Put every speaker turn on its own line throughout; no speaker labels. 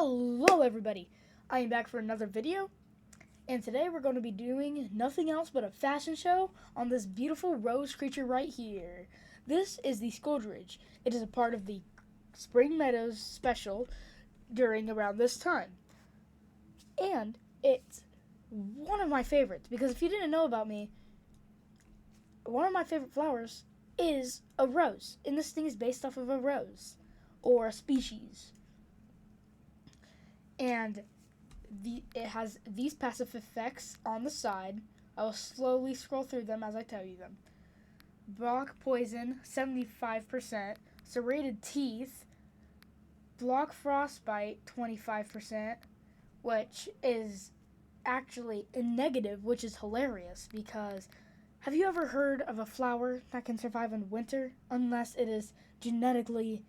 Hello everybody, I am back for another video, and today we're going to be doing nothing else but a fashion show on this beautiful rose creature right here. This is the skulderouge. It is a part of the Spring Meadows special during around this time. And it's one of my favorites, because if you didn't know about me, one of my favorite flowers is a rose, and this thing is based off of a rose, or a species. And it has these passive effects on the side. I will slowly scroll through them as I tell you them. Block poison, 75%. Serrated teeth. Block frostbite, 25%. Which is actually a negative, which is hilarious. Because have you ever heard of a flower that can survive in winter unless it is genetically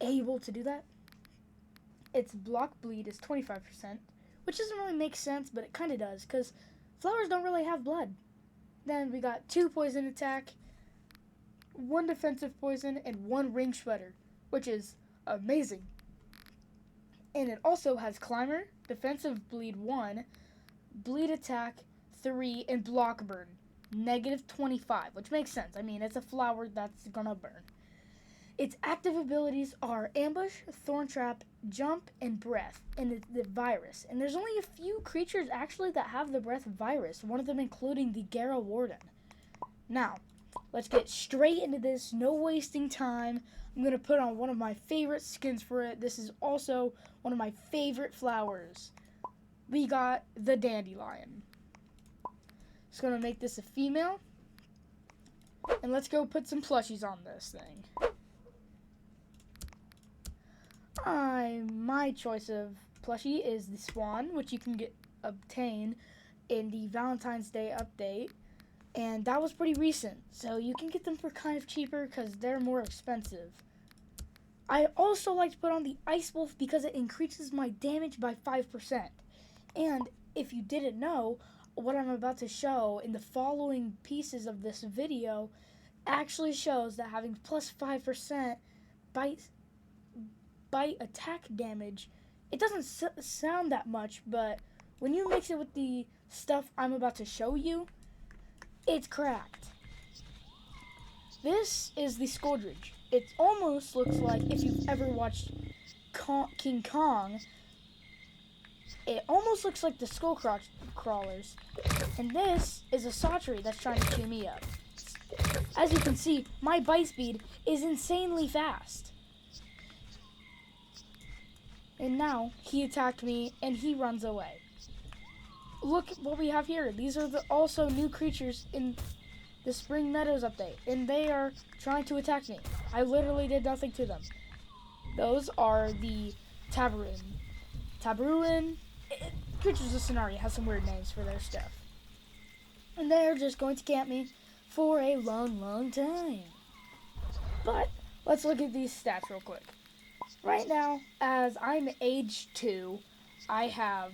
able to do that? Its block bleed is 25%, which doesn't really make sense, but it kind of does, because flowers don't really have blood. Then we got 2 poison attack, 1 defensive poison, and 1 ring shredder, which is amazing. And it also has climber, defensive bleed 1, bleed attack 3, and block burn, negative 25, which makes sense. I mean, it's a flower that's gonna burn. Its active abilities are Ambush, Thorn Trap, Jump, and Breath, and the Virus. And there's only a few creatures actually that have the Breath virus, one of them including the Gara Warden. Now, let's get straight into this, no wasting time. I'm going to put on one of my favorite skins for it. This is also one of my favorite flowers. We got the Dandelion. Just going to make this a female. And let's go put some plushies on this thing. My choice of plushie is the Swan, which you can obtain in the Valentine's Day update, and that was pretty recent, so you can get them for kind of cheaper because they're more expensive. I also like to put on the Ice Wolf because it increases my damage by 5%, and if you didn't know, what I'm about to show in the following pieces of this video actually shows that having plus 5% bite attack damage, it doesn't sound that much, but when you mix it with the stuff I'm about to show you, it's cracked. This is the skulderouge. It almost looks like, if you've ever watched King Kong, it almost looks like the skull crawlers. And this is a Sawtree that's trying to chew me up. As you can see, my bite speed is insanely fast. And now, he attacked me, and he runs away. Look what we have here. These are also new creatures in the Spring Meadows update, and they are trying to attack me. I literally did nothing to them. Those are the Tabaroon. Creatures of Scenario has some weird names for their stuff. And they're just going to camp me for a long, long time. But, let's look at these stats real quick. Right now, as I'm age 2, I have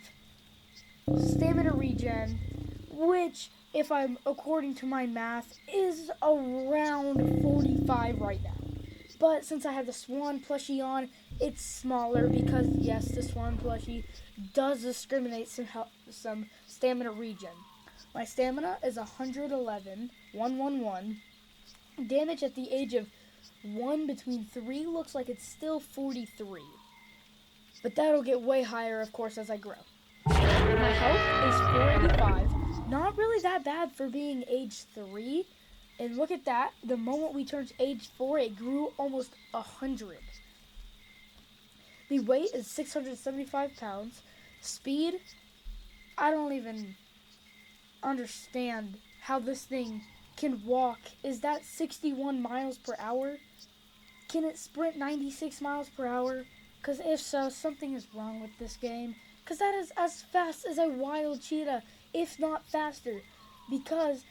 stamina regen, which, if I'm according to my math, is around 45 right now. But since I have the Swan plushie on, it's smaller because, yes, the Swan plushie does discriminate some stamina regen. My stamina is 111, 111. Damage at the age of 1 between 3 looks like it's still 43. But that'll get way higher, of course, as I grow. My health is 485. Not really that bad for being age 3. And look at that. The moment we turned age 4, it grew almost 100. The weight is 675 pounds. Speed, I don't even understand how this thing can walk. Is that 61 miles per hour? Can it sprint 96 miles per hour? Because if so, something is wrong with this game. Because that is as fast as a wild cheetah, if not faster. Because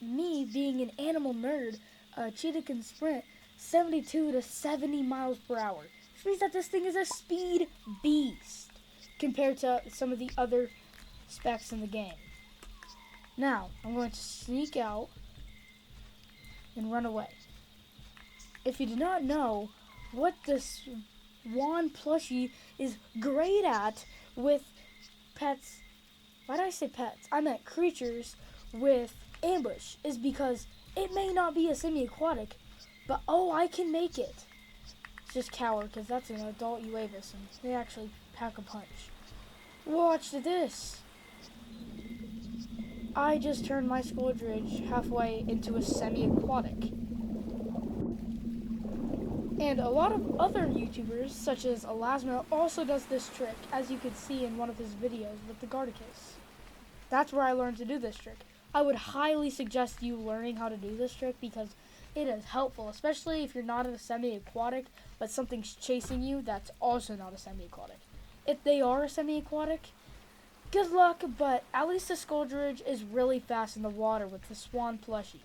me being an animal nerd, a cheetah can sprint 72 to 70 miles per hour. Which means that this thing is a speed beast compared to some of the other specs in the game. Now, I'm going to sneak out and run away. If you do not know what Swan plushie is great at with pets. Why did I say pets? I meant creatures with ambush, is because it may not be a semi-aquatic, but oh, I can make it. It's just coward, because that's an adult Uavis, and they actually pack a punch. Watch this. I just turned my skulderouge halfway into a semi-aquatic. And a lot of other YouTubers, such as Elasmo, also does this trick, as you could see in one of his videos with the Garticus. That's where I learned to do this trick. I would highly suggest you learning how to do this trick because it is helpful, especially if you're not a semi-aquatic, but something's chasing you that's also not a semi-aquatic. If they are a semi-aquatic, good luck, but at least the skulderouge is really fast in the water with the Swan plushie.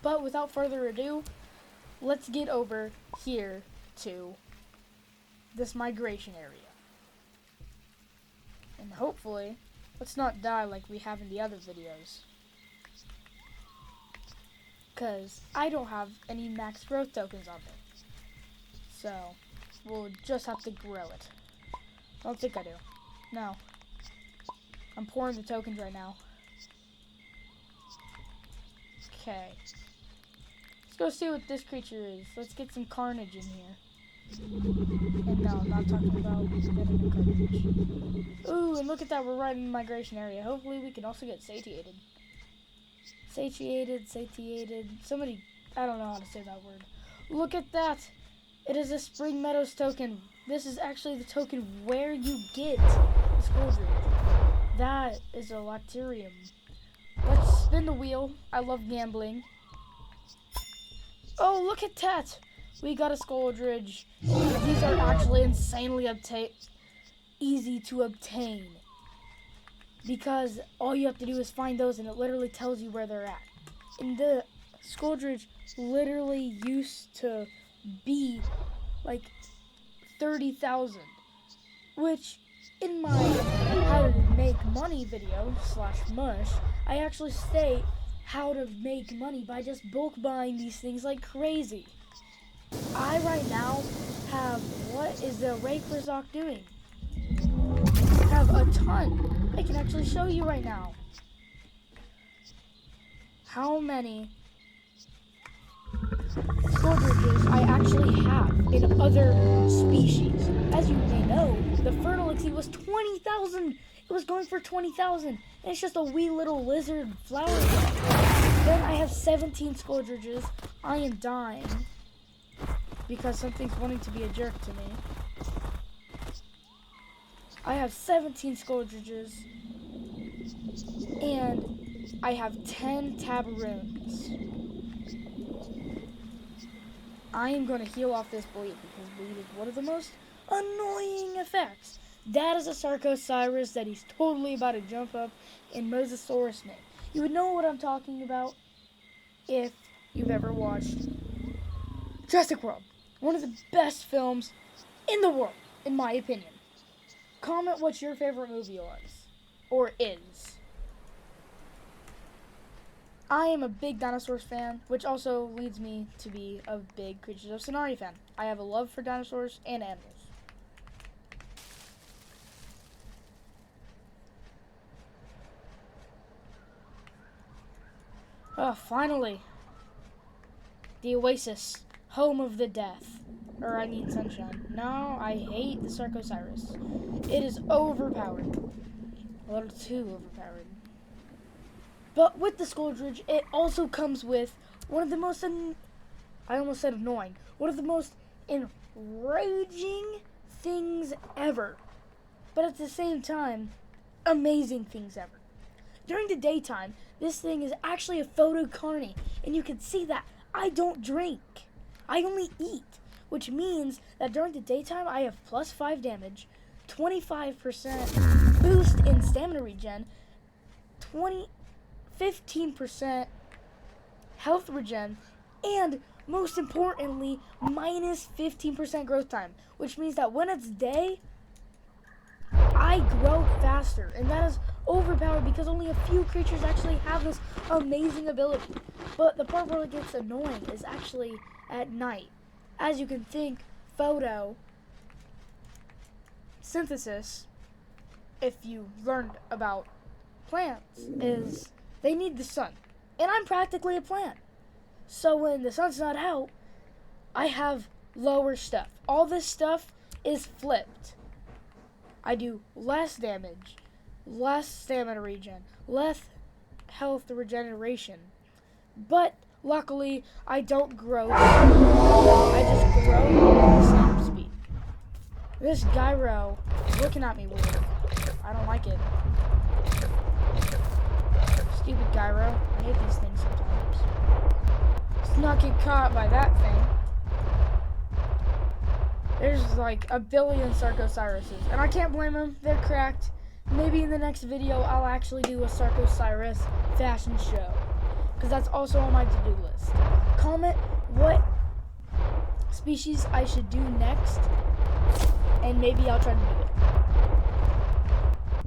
But without further ado, let's get over here to this migration area. And hopefully, let's not die like we have in the other videos. Because I don't have any max growth tokens on me. So, we'll just have to grow it. I don't think I do. No. I'm pouring the tokens right now. Okay. Let's go see what this creature is. Let's get some carnage in here. And no, I'm not talking about getting carnage. Ooh, and look at that. We're right in the migration area. Hopefully we can also get satiated. Satiated. Somebody, I don't know how to say that word. Look at that. It is a Spring Meadows token. This is actually the token where you get the skulderouge. That is a Lacterium. Let's spin the wheel. I love gambling. Oh, look at that. We got a skulderouge. These are actually insanely easy to obtain. Because all you have to do is find those and it literally tells you where they're at. And the skulderouge literally used to be like 30,000. Which in my how to make money video / mush, I actually state how to make money by just bulk buying these things like crazy. I right now have, what is the Rayquarzok doing? I have a ton. I can actually show you right now how many skulderouges I actually have in other species. As you may know, the Fertilixie was 20,000. It was going for 20,000. And it's just a wee little lizard flower. Then I have 17 skulderouges. I am dying because something's wanting to be a jerk to me. I have 17 skulderouges and I have 10 tabaroons. I am going to heal off this bleed because bleed is one of the most annoying effects. That is a Sarcosaurus that he's totally about to jump up in Mosasaurus Snake. You would know what I'm talking about if you've ever watched Jurassic World. One of the best films in the world, in my opinion. Comment what your favorite movie was, or is. I am a big dinosaurs fan, which also leads me to be a big Creatures of Scenario fan. I have a love for dinosaurs and animals. Oh, finally. The Oasis, home of the death. Or I mean sunshine. No, I hate the Sarcosaurus. It is overpowered. A little too overpowered. But with the skulderouge, it also comes with one of the most, I almost said annoying, one of the most enraging things ever. But at the same time, amazing things ever. During the daytime, this thing is actually a photocarny, and you can see that I don't drink. I only eat, which means that during the daytime, I have plus 5 damage, 25% boost in stamina regen, 15% health regen, and most importantly, minus 15% growth time, which means that when it's day, I grow faster, and that is overpowered because only a few creatures actually have this amazing ability. But the part where it gets annoying is actually at night. As you can think, photosynthesis, if you learned about plants, is they need the sun. And I'm practically a plant. So when the sun's not out, I have lower stuff. All this stuff is flipped. I do less damage, less stamina regen, less health regeneration. But luckily, I don't grow. I just grow at the same speed. This gyro is looking at me weird. I don't like it. Stupid gyro. I hate these things sometimes. Let's not get caught by that thing. There's like a billion Sarcosiruses, and I can't blame them. They're cracked. Maybe in the next video, I'll actually do a Sarcosirus fashion show, because that's also on my to-do list. Comment what species I should do next, and maybe I'll try to do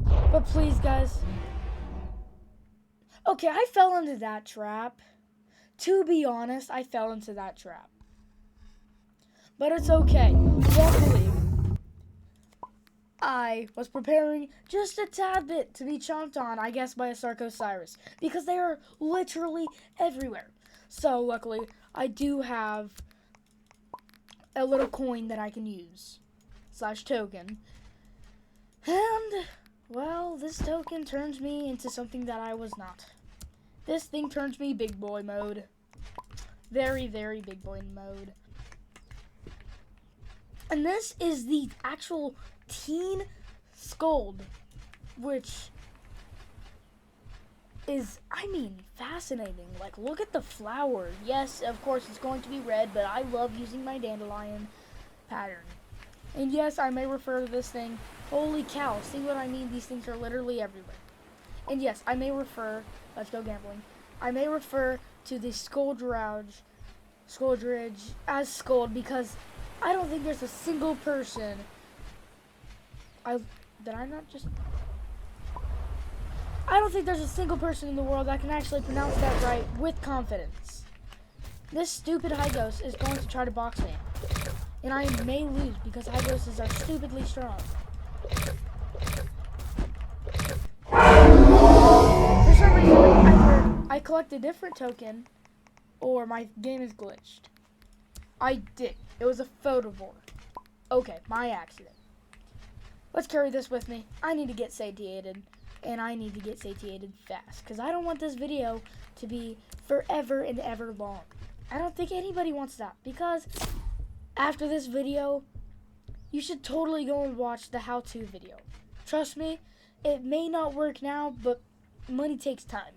it. But please, guys. Okay, I fell into that trap. To be honest, I fell into that trap. But it's okay. Luckily, I was preparing just a tad bit to be chomped on, I guess, by a Sarcosirus, because they are literally everywhere. So, luckily, I do have a little coin that I can use, / token. And, well, this token turns me into something that I was not. This thing turns me big boy mode. Very, very big boy mode. And this is the actual teen scold, which is, I mean, fascinating. Like, look at the flower. Yes, of course, it's going to be red, but I love using my dandelion pattern. And yes, I may refer to this thing. Holy cow, see what I mean? These things are literally everywhere. And yes, I may refer, let's go gambling. I may refer to the skulderouge as scold, because I don't think there's a single person. I don't think there's a single person in the world that can actually pronounce that right with confidence. This stupid Hygos is going to try to box me, and I may lose because Hygoses are stupidly strong. For some reason, either I collect a different token, or my game is glitched. I did. It was a photovore. Okay, my accident. Let's carry this with me. I need to get satiated, and I need to get satiated fast, because I don't want this video to be forever and ever long. I don't think anybody wants that, because after this video, you should totally go and watch the how-to video. Trust me, it may not work now, but money takes time.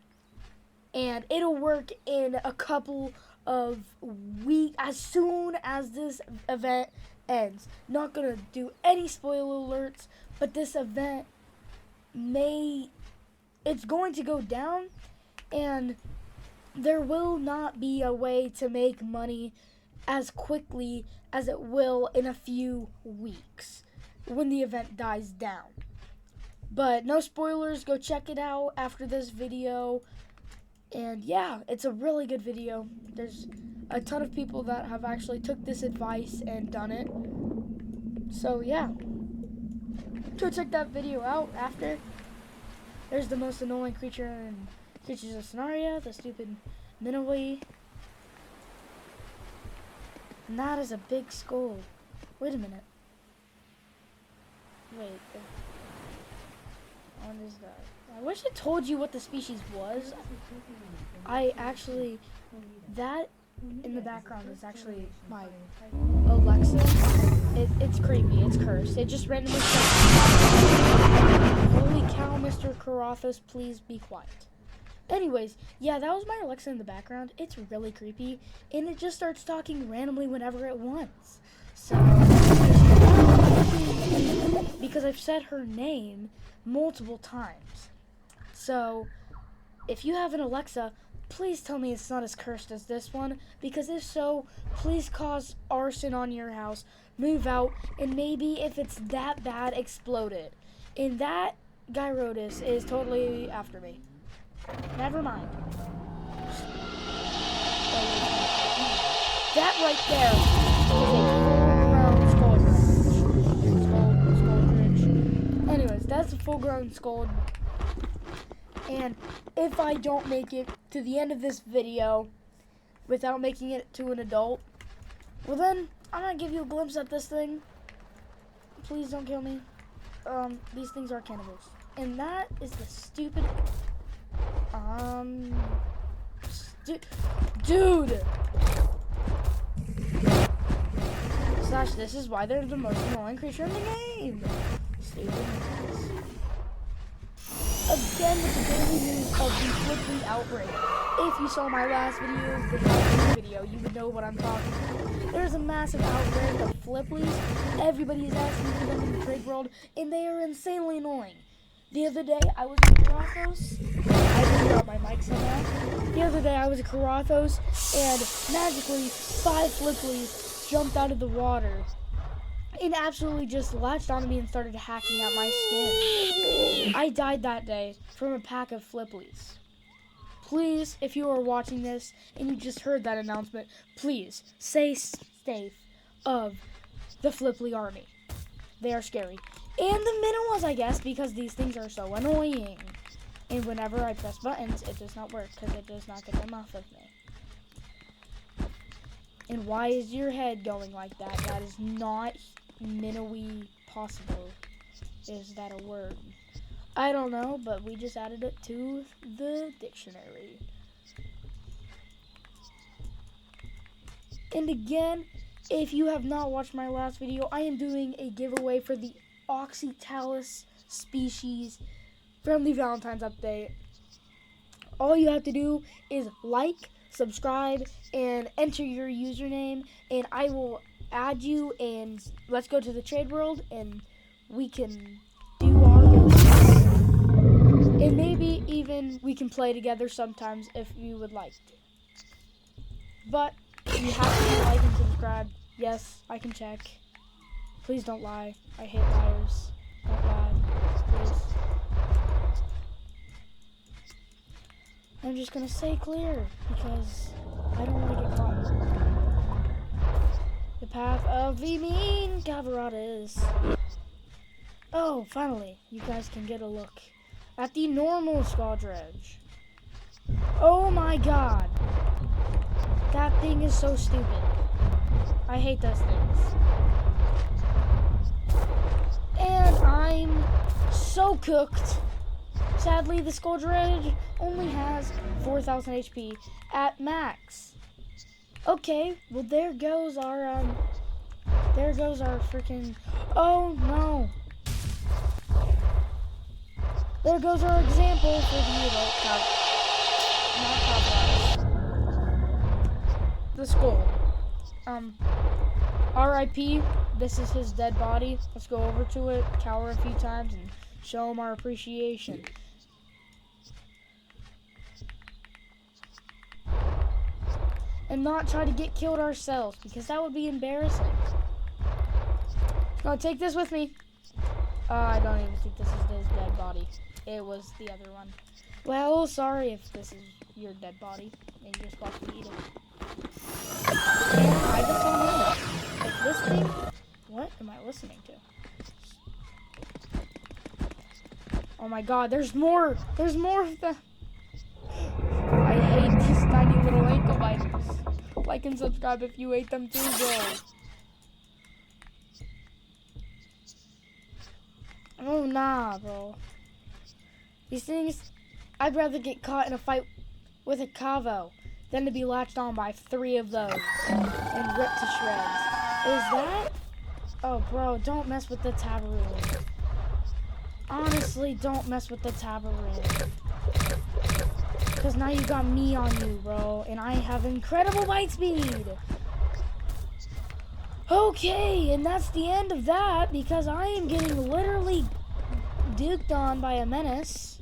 And it'll work in a couple of weeks, as soon as this event ends. Not gonna do any spoiler alerts, but this event it's going to go down, and there will not be a way to make money as quickly as it will in a few weeks when the event dies down. But no spoilers, go check it out after this video. And yeah, it's a really good video. There's a ton of people that have actually took this advice and done it. So yeah, go check that video out after. There's the most annoying creature in Creatures of Scenario, the stupid Minnowy. And that is a big skull. Wait a minute. Wait. What is that? I wish I told you what the species was. That in the background is actually my Alexa. It's creepy. It's cursed. It just randomly says, "Holy cow, Mr. Karathos, please be quiet." Anyways, yeah, that was my Alexa in the background. It's really creepy, and it just starts talking randomly whenever it wants. So, because I've said her name multiple times. So, if you have an Alexa, please tell me it's not as cursed as this one, because if so, please cause arson on your house, move out, and maybe if it's that bad, explode it. And that Gyrodus is totally after me. Never mind. That right there is a full-grown That's a full-grown Skuld. And if I don't make it to the end of this video without making it to an adult, well then, I'm gonna give you a glimpse at this thing. Please don't kill me. These things are cannibals. And that is the stupid... Dude! Slash, this is why they're the most annoying creature in the game. Stupid. Again with the daily news of the Flipply outbreak. If you saw my last video, you would know what I'm talking about. There's a massive outbreak of Flipplies. Everybody is asking for them in the trade world, and they are insanely annoying. The other day, I was in Karathos. I just got my mic somehow. The other day, I was at Karathos, and magically, 5 Flipplies jumped out of the water and absolutely just latched onto me and started hacking at my skin. I died that day from a pack of Flipplies. Please, if you are watching this and you just heard that announcement, please stay safe of the Flipply army. They are scary. And the Miniwas, I guess, because these things are so annoying. And whenever I press buttons, it does not work because it does not get them off of me. And why is your head going like that? That is not Minowy possible. Is that a word? I don't know, but we just added it to the dictionary. And again, if you have not watched my last video, I am doing a giveaway for the Oxytalis species friendly Valentine's update. All you have to do is like, subscribe, and enter your username, and I will add you, and let's go to the trade world, and we can do our giveaway. And maybe even we can play together sometimes if you would like to. But you have to like and subscribe. Yes, I can check. Please don't lie. I hate liars. Don't lie. Please. I'm just gonna say clear because I don't want to get caught. The path of the mean Cavaradas. Oh, finally, you guys can get a look at the normal skulderouge. Oh my god. That thing is so stupid. I hate those things. And I'm so cooked. Sadly, the skulderouge only has 4,000 HP at max. Okay, well there goes our freaking, oh no. There goes our example for the adult the skull. R.I.P. This is his dead body. Let's go over to it, cower a few times, and show him our appreciation. And not try to get killed ourselves, because that would be embarrassing. No, take this with me. I don't even think this is his dead body. It was the other one. Well, sorry if this is your dead body and you're supposed to eat it. And I just don't know. If this thing, what am I listening to? Oh my god, there's more. There's more of the. I hate these tiny little ankle biters. Like and subscribe if you ate them too, bro. Oh nah, bro. These things, I'd rather get caught in a fight with a Cavo than to be latched on by 3 of those and ripped to shreds. Is that? Oh, bro, don't mess with the Tabaroon. Honestly, don't mess with the Tabaroon. Because now you got me on you, bro, and I have incredible bite speed. Okay, and that's the end of that because I am getting literally duked on by a menace.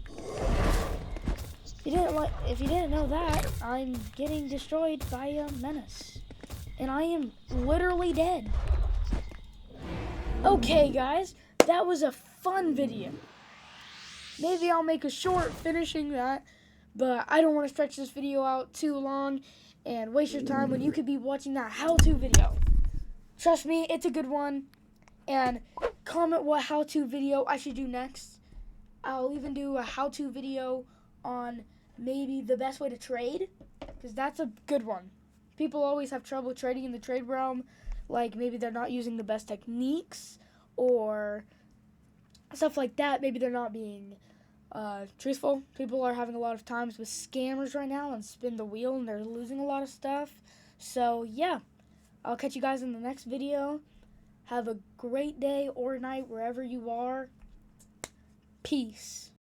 If you didn't know that, I'm getting destroyed by a menace. And I am literally dead. Okay, guys, that was a fun video. Maybe I'll make a short finishing that, but I don't want to stretch this video out too long and waste your time when you could be watching that how-to video. Trust me, it's a good one. And comment what how-to video I should do next. I'll even do a how-to video on maybe the best way to trade, because that's a good one. People always have trouble trading in the trade realm, like maybe they're not using the best techniques or stuff like that. Maybe they're not being truthful. People are having a lot of times with scammers right now and spin the wheel, and they're losing a lot of stuff. So yeah, I'll catch you guys in the next video. Have a great day or night wherever you are. Peace.